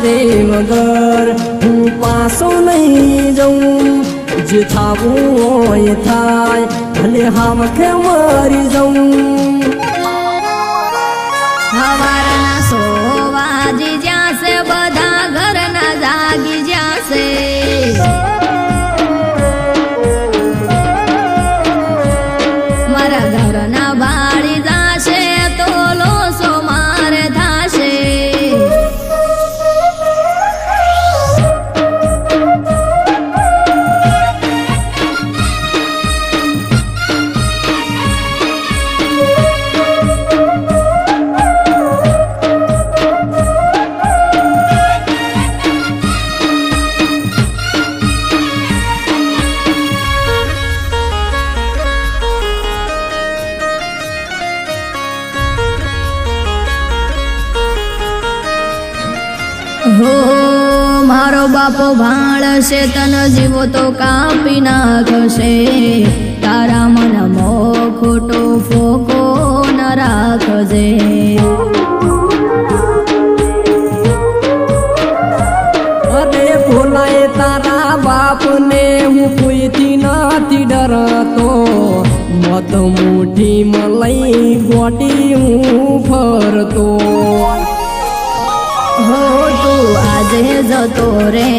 रे मगर हूँ पासो नहीं जाऊं जे थावो ये थाय भले हम के मरी जाऊं हवार ना सोवाजी ज्यासे बधा घर ना जागी ज्यासे मारा घर ना बाड़ी जाशे तो लोसो मारे थाशे हो मारो बापो भाळशे तन जीवो तो कापी नाखशे तारा मन मो खोटो फोको न राखजे अरे भोलाए तारा बाप ने हूँ कोई नाती डरतो मत मुठी मलाई गोटी हूँ भरतो हो तू आजे जतो रे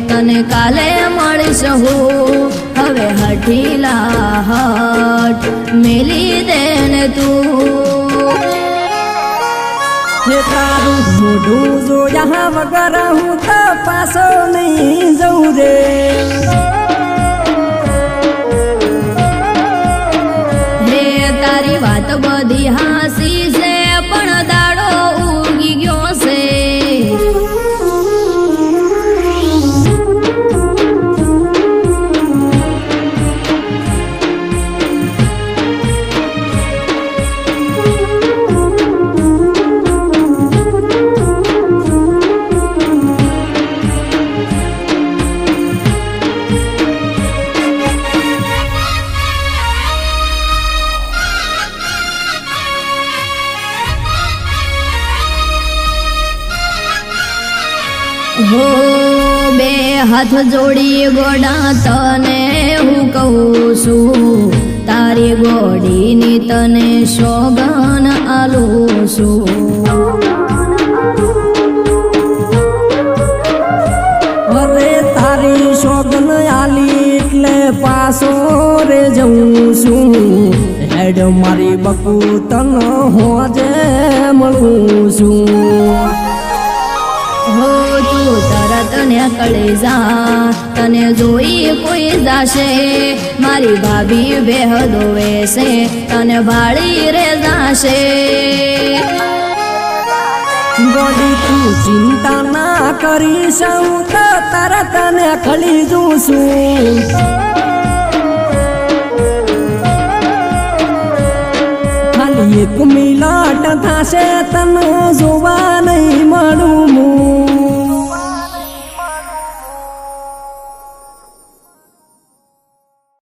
तने काले मळीश हूँ हवे हठीला हट मेली देने तू हे तारू मोढू जो यहाँ वगर हूँ तो पासो नहीं जाऊं रे हे तारी बात बधी हासी से पण दाड़ो उगी गयो से हो बे हाथ जोड़ी गोड़ा तने हूँ कहूँ छू तारी गोड़ी नी तने सोगन आलू छू अरे तारी सोगन आली એટલે પાસો રે જઉં છું હેડ મારી બકુ તન હોજે મળું છું हो तू तरत ने कळे जा तने जोई कोई जाशे मारी भाभी बेहदो वेसे तने भाड़ी रे जाशे ગોડી તું ચિંતા ના કરીશ હું તો તરત ને ખળી જઉં છું ખાલી એક મિલાટ થશે તને જોવા